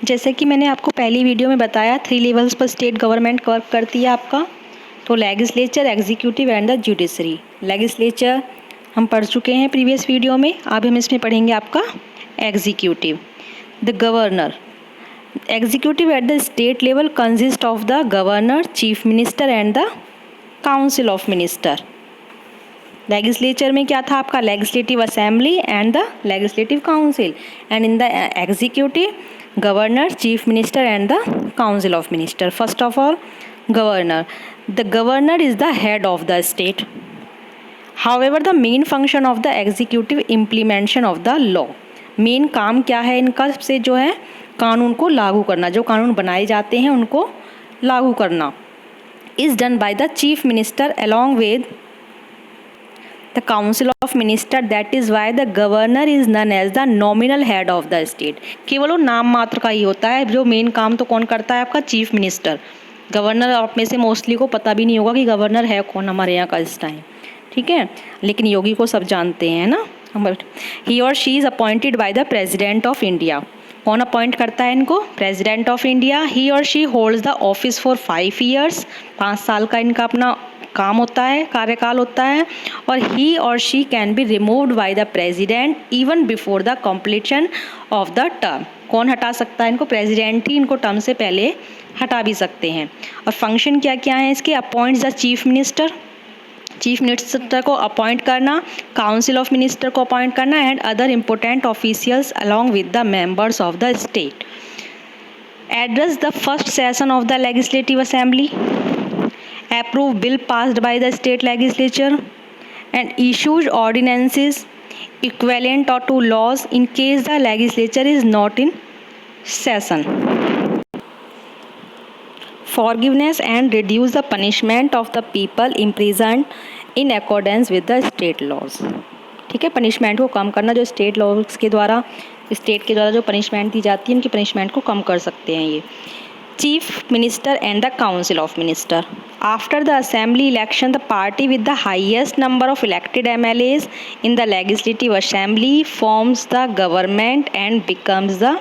जैसे कि मैंने आपको पहली वीडियो में बताया 3 लेवल्स पर स्टेट गवर्नमेंट वर्क करती है आपका, तो legislature, executive and the judiciary. Legislature हम पढ़ चुके हैं प्रीवियस वीडियो में, अब हम इसमें पढ़ेंगे आपका executive. The governor, executive at the state level consist of the governor, chief minister and the council of minister. Legislature में क्या था आपका, legislative assembly and the legislative council, and in the executive governor, chief minister and the council of minister. First of all governor, the governor is the head of the state, however the main function of the executive implementation of the law. Main काम क्या है इनका, से जो है कानून को लागू करना, जो कानून बनाए जाते हैं उनको लागू करना। Is done by the chief minister along with the council of minister, that is why the governor is none as the nominal head of the state. केवल वो नाम मात्र का ही होता है, जो मेन काम तो कौन करता है आपका, चीफ मिनिस्टर। गवर्नर आप में से मोस्टली को पता भी नहीं होगा कि गवर्नर है कौन हमारे यहाँ का इस टाइम, ठीक है, लेकिन योगी को सब जानते हैं ना। ही और she is appointed by the president of India. कौन अपॉइंट करता है इनको, प्रेसिडेंट ऑफ इंडिया। ही और she holds the office for 5 years, 5 साल का इनका अपना काम होता है, कार्यकाल होता है। और ही और she can be removed by the president even before the completion of the term. कौन हटा सकता है इनको, प्रेसिडेंट ही इनको टर्म से पहले हटा भी सकते हैं। और फंक्शन क्या क्या है इसके, appoints the chief minister, chief minister को अपॉइंट करना, काउंसिल ऑफ मिनिस्टर को अपॉइंट करना, and other important officials along with the members of the state. Address the first session of the legislative assembly, approve bill passed by the state legislature, and issues ordinances equivalent or to laws in case the legislature is not in session. Forgiveness and reduce the punishment of the people imprisoned in accordance with the state laws. ठीक है, punishment को कम करना, जो state laws के द्वारा, state के द्वारा जो पनिशमेंट दी जाती है उनकी पनिशमेंट को कम कर सकते हैं ये। Chief minister and the council of minister, after the assembly election the party with the highest number of elected MLAs in the legislative assembly forms the government and becomes the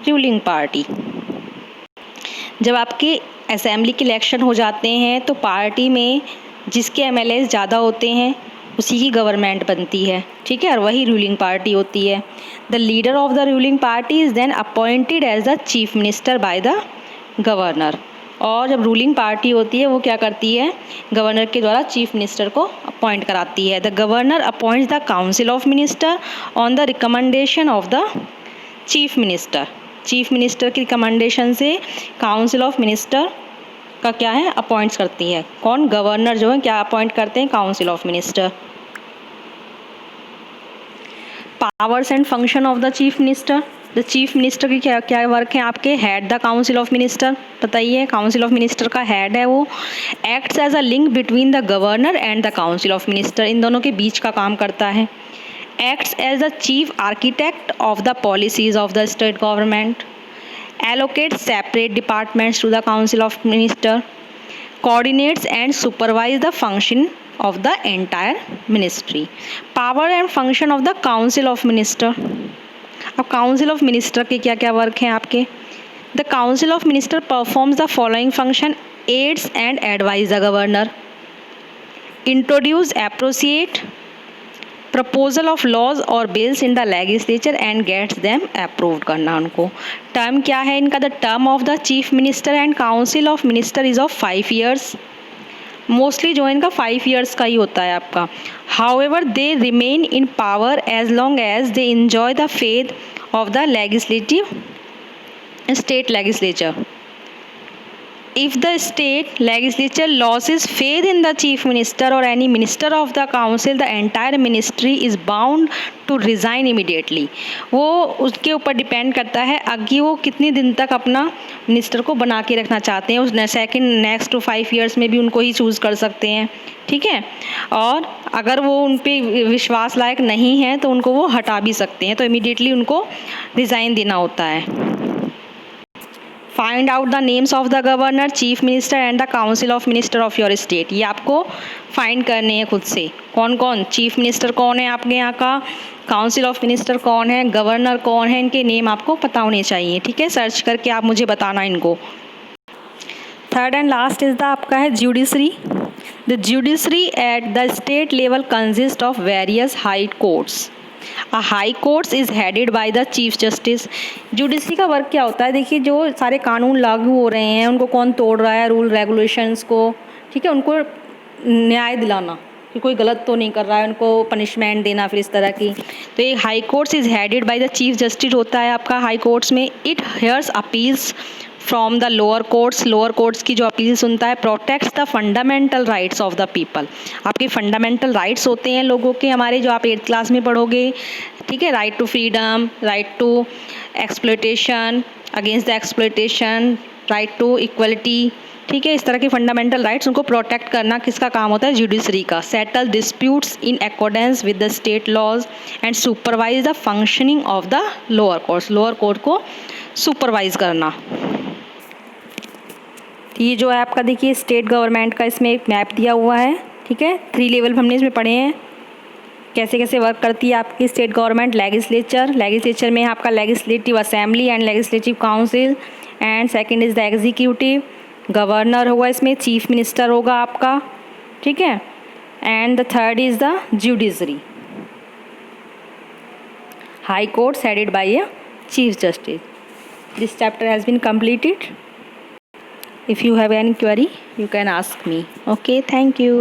ruling party. जब आपके assembly के election हो जाते हैं तो party में जिसके MLAs ज़्यादा होते हैं उसी की गवर्नमेंट बनती है, ठीक है, और वही रूलिंग पार्टी होती है। The leader of the ruling party is then appointed as the chief minister by the governor. और जब रूलिंग पार्टी होती है वो क्या करती है, गवर्नर के द्वारा चीफ मिनिस्टर को अपॉइंट कराती है। The governor appoints the council of minister on the recommendation of the chief minister. Chief minister की रिकमेंडेशन से काउंसिल ऑफ मिनिस्टर का क्या है, अपॉइंट्स करती है। कौन, गवर्नर जो है क्या अपॉइंट करते हैं, council of minister. Powers and function of the chief minister, the chief minister की क्या क्या वर्क है आपके, head the council of minister, बताइए, काउंसिल ऑफ मिनिस्टर का हेड है वो। Acts as a link between the governor and the council of minister, इन दोनों के बीच का काम करता है। Acts as the chief architect of the policies of the state government, allocates separate departments to the council of minister, coordinates and supervise the function of the entire ministry. Power and function of the council of minister. अब council of minister के क्या क्या work हैं आपके, the council of minister performs the following function, aids and advise the governor, introduce, appropriate, proposal of laws और bills in the legislature and gets them approved करना उनको। Term क्या है इनका, the term of the chief minister and council of minister is of 5 years, mostly जो है इनका 5 years का ही होता है आपका। However they remain in power as long as they enjoy the faith of the legislative state legislature. If the state legislature loses faith in the chief minister or any minister of the council, the entire ministry is bound to resign immediately. वो उसके ऊपर depend करता है कि वो कितने दिन तक अपना मिनिस्टर को बना के रखना चाहते हैं। उस सेकेंड नेक्स्ट टू 5 ईयर्स में भी उनको ही चूज़ कर सकते हैं, ठीक है। और अगर वो उन पर विश्वास लायक नहीं है तो उनको वो हटा भी सकते हैं, तो इमीडिएटली उनको रिज़ाइन देना होता है। Find out the names of the governor, chief minister and the council of minister of your state. ये आपको फाइंड करने हैं खुद से, कौन कौन, चीफ मिनिस्टर कौन है आपके यहाँ का, काउंसिल ऑफ मिनिस्टर कौन है, गवर्नर कौन है, इनके नेम आपको पता होने चाहिए, ठीक है। सर्च करके आप मुझे बताना इनको। Third and last is the आपका है judiciary. The judiciary at the state level consist of various high courts. A high courts is headed by the chief justice. Judiciary का वर्क क्या होता है, देखिए जो सारे कानून लागू हो रहे हैं उनको कौन तोड़ रहा है, रूल रेगुलेशंस को, ठीक है, उनको न्याय दिलाना कि कोई गलत तो नहीं कर रहा है, उनको पनिशमेंट देना, फिर इस तरह की। तो ये high courts is headed by the chief justice होता है आपका हाई कोर्ट्स में। It hairs appeals from the lower courts. Lower courts की जो अपील सुनता है। Protects the fundamental rights of the people. आपके फंडामेंटल राइट्स होते हैं लोगों के, हमारे, जो आप 8th क्लास में पढ़ोगे, ठीक है। Right to freedom, right to exploitation, against the exploitation, right to equality, ठीक है। इस तरह के फंडामेंटल राइट्स उनको प्रोटेक्ट करना किसका काम होता है, जुडिशरी का। Settle disputes in accordance with the state laws and supervise the functioning of the lower courts. Lower court को सुपरवाइज करना। ये जो है आपका, देखिए स्टेट गवर्नमेंट का इसमें एक मैप दिया हुआ है, ठीक है। 3 लेवल हमने इसमें पढ़े हैं, कैसे कैसे वर्क करती है आपकी स्टेट गवर्नमेंट। लेजिस्लेचर में आपका legislative assembly and legislative council, and second is the executive. Governor होगा, इसमें चीफ मिनिस्टर होगा आपका, ठीक है। And the third is the judiciary. High courts headed by a chief justice. This chapter has been completed. If you have any query, you can ask me. Okay, thank you.